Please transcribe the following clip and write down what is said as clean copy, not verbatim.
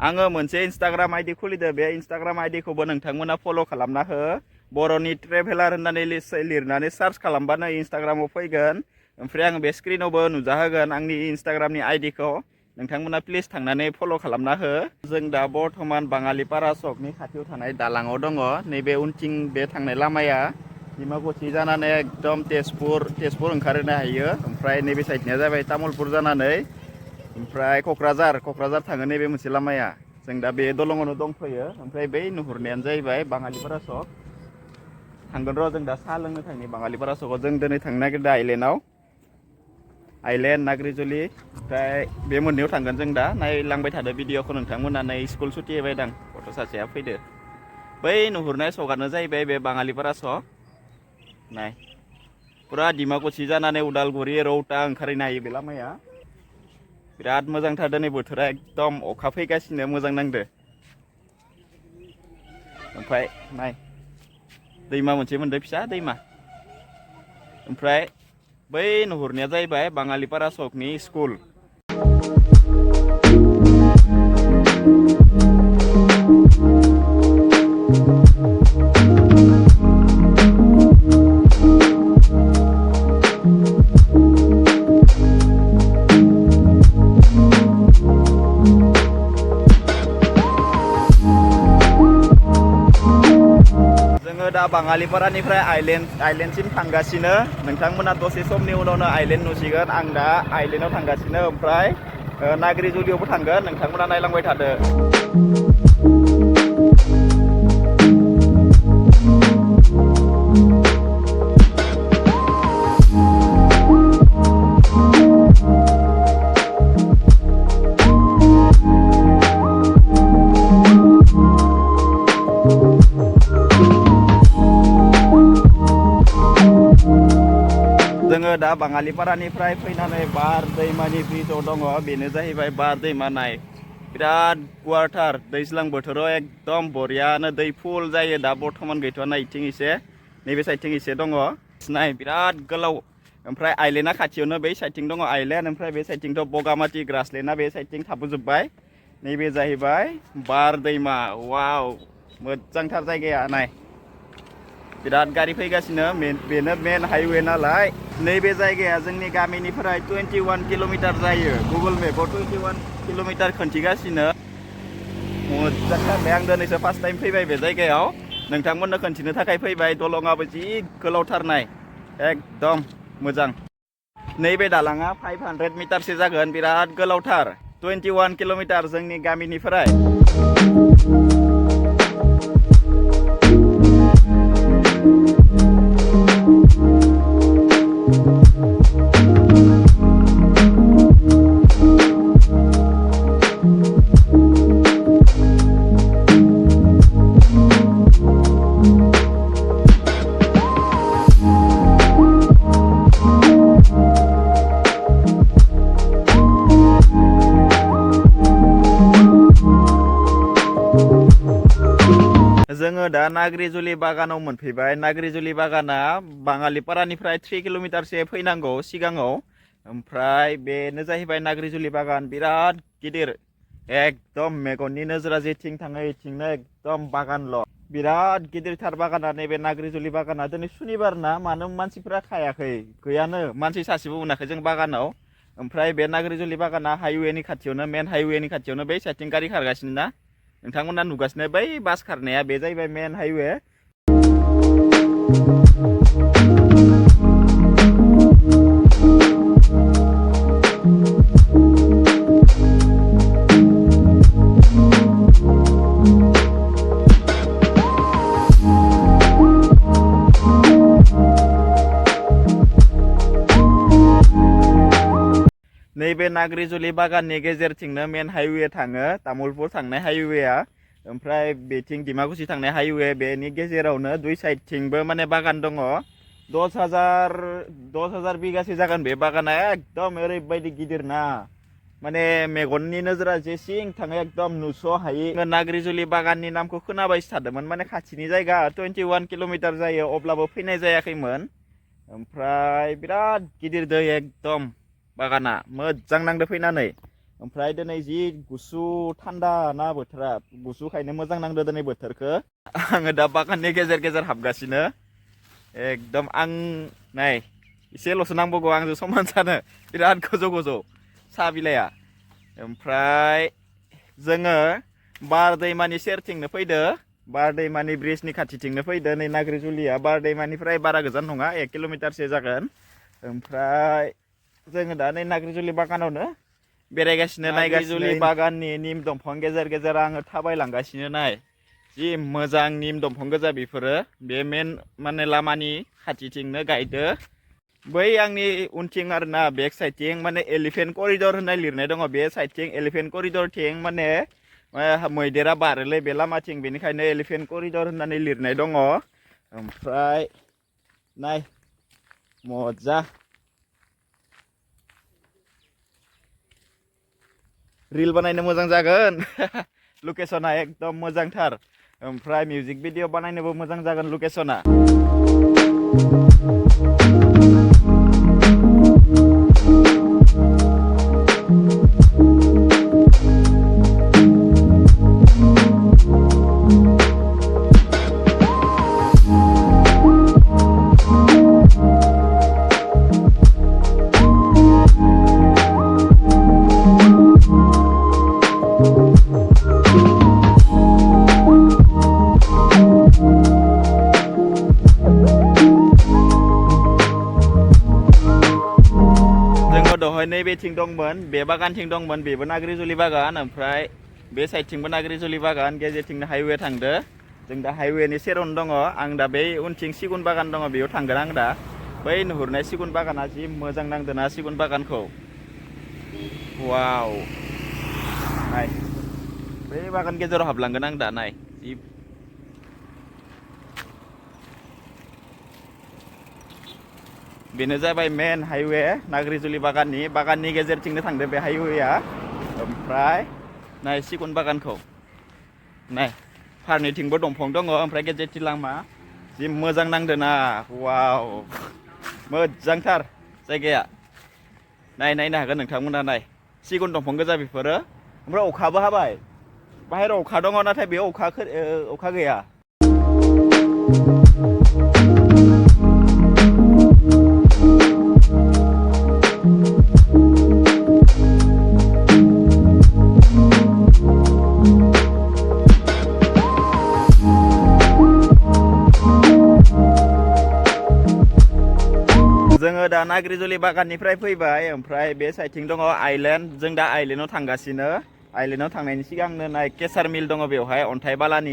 आङो मोनसे Instagram ID खुलिदो बे इन्स्टाग्राम आइडिखौबो नोंथांमोना फल' खालामना हो बर'नि ट्रेभेलार होननानै लिरनानै सार्च खालामबानो इन्स्टाग्रामाव फैगोन ओमफ्राय आं बे स्क्रिनावबो नुजाहोगोन आंनि इन्स्टाग्रामनि आइडिखौ नोंथांमोना प्लिज थांनानै फल' खालामना हो जों दा बर्थमान बाङालिपारा सकनि खाथियाव थानाय दालाङाव दङ नैबे उनथिं बे थांनाय लामाया डिमाकुसि जानानै एकदम तेजपुर ओंखारनो हायो ओमफ्राय नैबे साइडनिया जाबाय तामुलपुर जानानै ओमफ्राय क'क्राझार थाङो नैबे मोनसे लामाया जों दा बे दलङावनो दंफैयो ओमफ्राय बै नुहुरनायानो जाहैबाय बाङालिपारा सक थांगोन र' जों दा साहा लोंनो थांनि बाङालिपारा सकआव जों दिनै थांनो नागिरदों आइलेण्ड नाग्रिजुलि ओमफ्राय बे मोननैयाव थांगोन जों दा नायलांबाय थादो भिडिअखौ नोंथांमोना नै स्कुल सुटि होबायदां गथ' सासेया फैदो बै नुहुरनाय सकआनो जाहैबाय बे बाङालिपारा सक नाय पुरा डिमाकुसि जानानै उदालगुरि रौता ओंखारहैनो हायो बे लामाया बिराद मोजांथार दिनै बोथोरा एकदम अखा फैगासिनो मोजां नांदो ओमफ्राय नाय दैमा मोनसे मोनदो फिसा दैमा ओमफ्राय बै नुहुरनाया जाहैबाय बाङालिपारा सकनि स्कुल दा बाङालिपारानिफ्राय आइलेण्डसिम थांगासिनो नोंथांमोना दसे समनि उनावनो आइलेण्ड नुसिगोन आं दा आइलेण्डआव थांगासिनो ओमफ्राय नाग्रिजुलियावबो थांगोन नोंथांमोना नायलांबाय थादो जोङो दा बाङालिपारानिफ्राय फैनानै बार दैमानि ब्रिजआव दङ बेनो जाहैबाय बार दैमा नाय बिराद गुवारथार दैज्लां बोथोराव एकदम बरियानो दै फुल जायो दा बर्थमान गैथ'आ नायथिं एसे नैबे साइडथिं एसे दङ नाय बिराद गोलाव ओमफ्राय आइलेण्डआ खाथियावनो बै साइडथिं दङ आइलेण्ड ओमफ्राय बे साइडथिंथ' बगामाथि ग्रासलेण्डआ बे साइडथिं थाबोजोब्बाय नैबे जाहैबाय बार दैमा वाव मोजांथार जायगाया नाय बिराद गारि फैगासिनो बेनो मेन हाइवे नालाय नैबे जायगाया जोंनि गामिनिफ्राय 21 किल'मिटार जायो गुगोल मेपआव 21 किल'मिटार खिन्थिगासिनो मोजांथार आं दिनैसो फार्स्ट टाइम फैबाय बे जायगायाव नोंथांमोननो खिन्थिनो थाखाय फैबाय दलङाबो जि गोलावथारनाय एकदम मोजां नैबे दालाङा 500 मिटारसो जागोन बिराद गोलावथार 21 किल'मिटार जोंनि गामिनिफ्राय जोङो दा नाग्रिजुलि बागानाव मोनफैबाय नाग्रिजुलि बागाना बाङालिपारानिफ्राय 3 किल'मिटारसो फैनांगौ सिगाङाव ओमफ्राय बेनो जाहैबाय नाग्रिजुलि बागान बिराद गिदिर एकदम मेगननि नोजोरा जेथिं थाङो एथिंनो एकदम बागानल' बिराद गिदिरथार बागाना नैबे नाग्रिजुलि बागाना दिनै सुनिबार ना मानो मानसिफोरा खायाखै गैयानो मानसि सासेबो मोनाखै जों बागानाव ओमफ्राय बे नाग्रिजुलि बागाना हाइवेनि खाथियावनो मेन हाइवेनि खाथियावनो बै साइडथिं गारि खारगासिनो ना नोंथांमोना नुगासिनो बै बास खारनाया बे जाहैबाय मेन हाइवे नैबे नाग्रिजुलि बागाननि गेजेरथिंनो मेन हाइवे थाङो तामुलपुर थांनाय हाइवेआ ओमफ्राय बेथिं डिमाकुसि थांनाय हाइवे बेनि गेजेरावनो दुइ साइडथिंबो माने बागान दङ 10,000 बिगासो जागोन बे बागाना एकदम ओरैबायदि गिदिर ना माने मेगननि नोजोरा जेसिं थाङो एकदम नुस' हायि नाग्रिजुलि बागाननि नामखौ खोनाबायसो थादोंमोन माने खाथिनि जायगा 21 किल'मिटार जायो अब्लाबो फैनाय जायाखैमोन ओमफ्राय बिराद गिदिर दै एकदम बागाना मोजां नांदो फैनानै ओमफ्राय दिनै जि गुसु थान्दा ना बोथोरा गुसुखायनो मोजां नांदो दिनै बोथोरखो आङो दा बागाननि गेजेर गेजेर हाबगासिनो एकदम आं नाय एसेल'सो नांबावगौ आंजों समान जानो बिराद गोजौ गोजौ साहा बिलाइआ ओमफ्राय जोङो बार दैमानि सेरथिंनो फैदो बार दैमानि ब्रिजनि खाथिथिंनो फैदो नै नाग्रिजुलिया बार दैमानिफ्राय बारा गोजान नङा 1 किल'मिटारसो जागोन ओमफ्राय जोङो दा नै नाग्रिजुलि बागानावनो बेरायगासिनो नायगासिनो बागाननि निम दंफां गेजेर गेजेर आङो थाबायलांगासिनो नाय जि मोजां निम दंफां गोजा बेफोरो बे मेन माने लामानि खाथिथिंनो गायदो बै आंनि उनथिं आरोना बेक साइडथिं माने एलिफेन्ट करिडर होननाय लिरनाय दङ बे साइडथिं एलिफेन्ट करिडरथिं माने मैदेरा बारोलै बे लामाथिं बेनिखायनो एलिफेन्ट करिडर होननानै लिरनाय दङ ओमफ्राय नाय मजा रिल बानायनो मोजां जागोन लकेसना एकदम मोजांथार ओमफ्राय मिउजिक भिडिअ बानायनोबो मोजां जागोन लकेसना दहाय नैबेथिं दंमोन बे बागानथिं दंमोन बेबो नाग्रिजुलि बागान ओमफ्राय बे साइडथिंबो नाग्रिजुलि बागान गेजेरथिंनो हाइवे थांदो जों दा हाइवेनि सेरावनो दङ आं दा बै उनथिं सिगुन बागान दङ बेयाव थांगोन आं दा बै नुहुरनाय सिगुन बागाना जि मोजां नांदों ना सिगुन बागानखौ वाव नाय बै बागान गेजेराव हाबलांगोन आं दा नाय जि बेनो जाबाय मेन हाइवे नाग्रिजुलि बागाननि गेजेरथिंनो थांदो बे हाइवेआ ओमफ्राय नाय सिगुन बागानखौ नाय फारनैथिंबो दंफां दङ ओमफ्राय गेजेरथिं लामा जि मोजां नांदो ना वाव मोजांथार जायगाया नायनो हागोन नोंथांमोना नाय सिगुन दंफां गोजा बेफोरो ओमफ्राय अखाबो हाबाय बाहेरायाव अखा दङ नाथाय बे अखा गैया जोङो दा नाग्रिजुलि बागाननिफ्राय फैबाय ओमफ्राय बे साइडथिं दङ आइलेन्ड जों दा आइलेन्डआव थांगासिनो आइलेन्डआव थांनायनि सिगांनो नाय केसार मिल दङ बेवहाय अन्थाइ बालानि